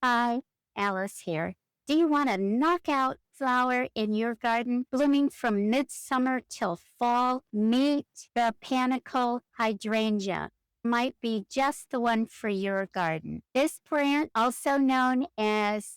Hi, Alice here. Do you want a knockout flower in your garden blooming from midsummer till fall? Meet the Panicle Hydrangea. Might be just the one for your garden. This plant, also known as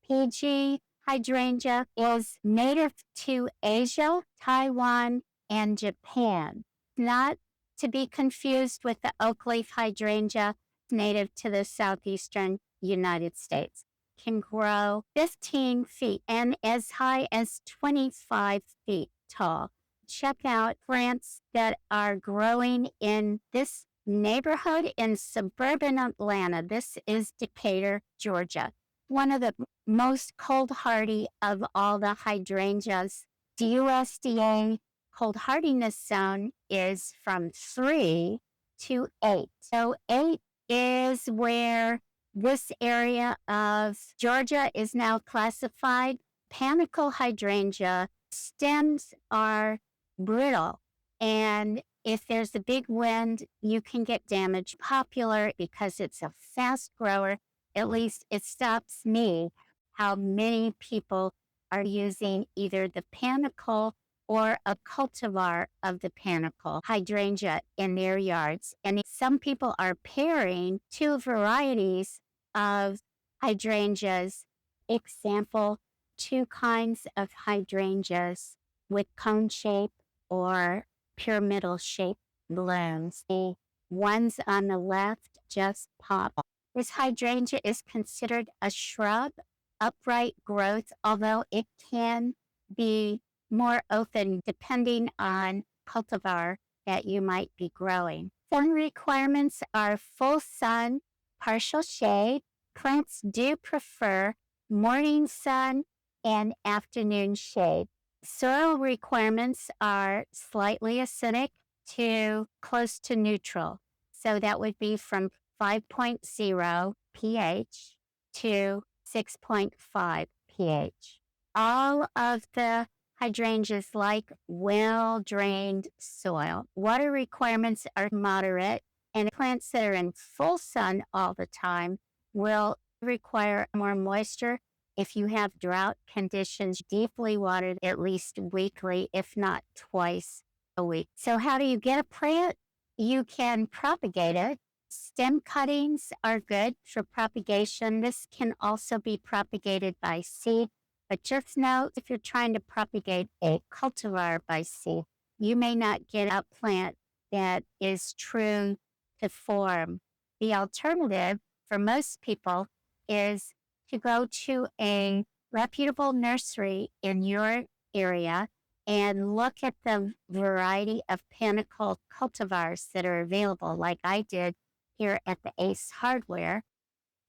PG hydrangea, is native to Asia, Taiwan, and Japan. Not to be confused with the oak leaf hydrangea, native to the southeastern United States. Can grow 15 feet and as high as 25 feet tall. Check out plants that are growing in this neighborhood in suburban Atlanta. This is Decatur, Georgia. One of the most cold hardy of all the hydrangeas. The USDA cold hardiness zone is from 3 to 8. So 8 is where this area of Georgia is now classified. Panicle hydrangea stems are brittle, and if there's a big wind, you can get damage. Popular because it's a fast grower. At least it stops me how many people are using either the panicle or a cultivar of the Panicle Hydrangea in their yards. And some people are pairing two varieties of hydrangeas. Example, two kinds of hydrangeas with cone shape or pyramidal shape blooms. The ones on the left just pop. This hydrangea is considered a shrub, upright growth, although it can be more open depending on cultivar that you might be growing. Sun requirements are full sun, partial shade. Plants do prefer morning sun and afternoon shade. Soil requirements are slightly acidic to close to neutral. So that would be from 5.0 pH to 6.5 pH. All of the hydrangeas like well-drained soil. Water requirements are moderate, and plants that are in full sun all the time will require more moisture. If you have drought conditions, deeply watered at least weekly, if not twice a week. So how do you get a plant? You can propagate it. Stem cuttings are good for propagation. This can also be propagated by seed. But just note, if you're trying to propagate a cultivar by seed, you may not get a plant that is true to form. The alternative for most people is to go to a reputable nursery in your area and look at the variety of Panicle cultivars that are available, like I did here at the Ace Hardware.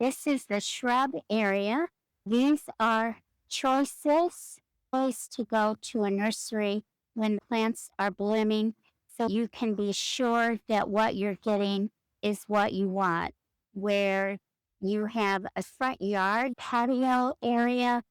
This is the shrub area. These are choices, ways to go to a nursery when plants are blooming, so you can be sure that what you're getting is what you want, where you have a front yard, patio area,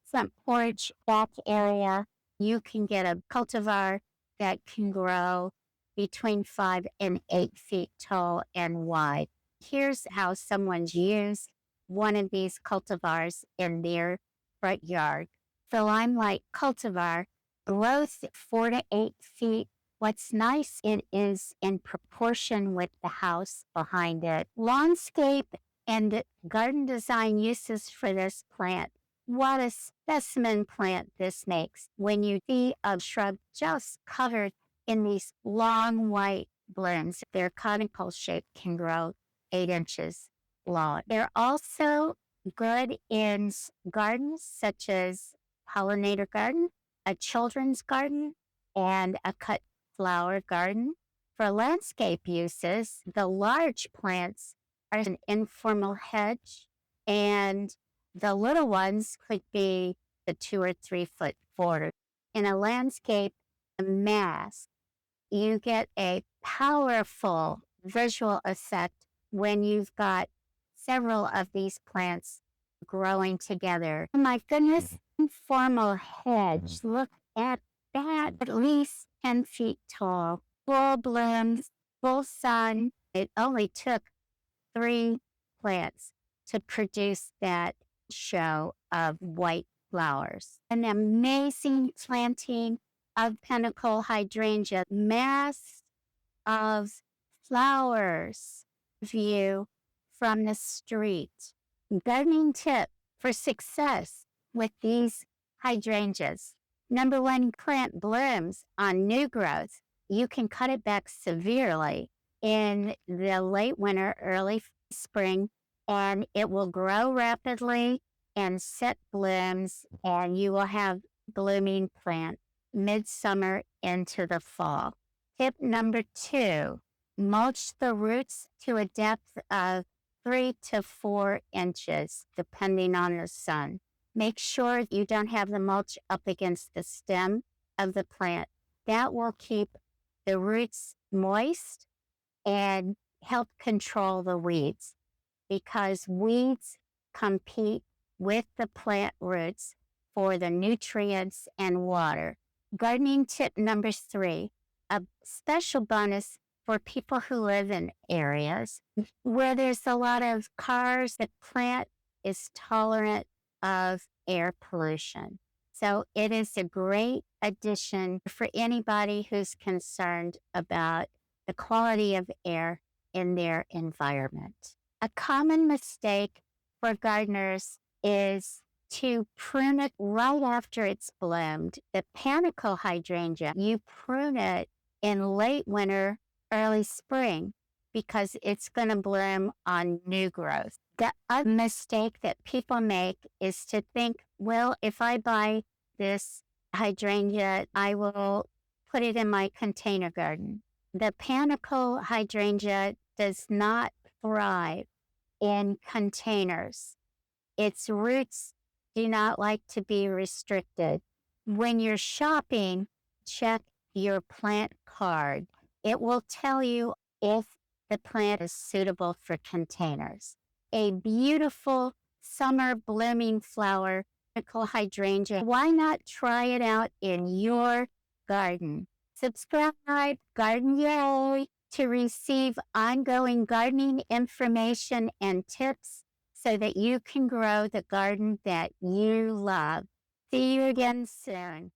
front porch, back area. You can get a cultivar that can grow between 5 and 8 feet tall and wide. Here's how someone's used one of these cultivars in their front yard. The limelight cultivar grows 4 to 8 feet. What's nice, it is in proportion with the house behind it. Landscape and garden design uses for this plant. What a specimen plant this makes when you see a shrub just covered in these long white blooms. Their conical shape can grow 8 inches long. They're also good in gardens such as pollinator garden, a children's garden, and a cut flower garden. For landscape uses, the large plants are an informal hedge, and the little ones could be the 2 or 3 foot border. In a landscape mass, you get a powerful visual effect when you've got several of these plants growing together. Oh my goodness, informal hedge. Look at that, at least 10 feet tall. Full blooms, full sun. It only took 3 plants to produce that show of white flowers. An amazing planting of Panicle Hydrangea, mass of flowers view from the street. Gardening tip for success with these hydrangeas. Number one, plant blooms on new growth. You can cut it back severely in the late winter, early spring, and it will grow rapidly and set blooms, and you will have blooming plant midsummer into the fall. Tip number two, mulch the roots to a depth of 3 to 4 inches, depending on the sun. Make sure you don't have the mulch up against the stem of the plant. That will keep the roots moist and help control the weeds, because weeds compete with the plant roots for the nutrients and water. Gardening tip number three, a special bonus for people who live in areas where there's a lot of cars. The plant is tolerant of air pollution. So it is a great addition for anybody who's concerned about the quality of air in their environment. A common mistake for gardeners is to prune it right after it's bloomed. The Panicle Hydrangea, you prune it in late winter, early spring, because it's going to bloom on new growth. The other mistake that people make is to think, well, if I buy this hydrangea, I will put it in my container garden. The Panicle Hydrangea does not thrive in containers. Its roots do not like to be restricted. When you're shopping, check your plant card. It will tell you if the plant is suitable for containers. A beautiful summer blooming flower, Panicle Hydrangea. Why not try it out in your garden? Subscribe, Garden Yay, to receive ongoing gardening information and tips so that you can grow the garden that you love. See you again soon.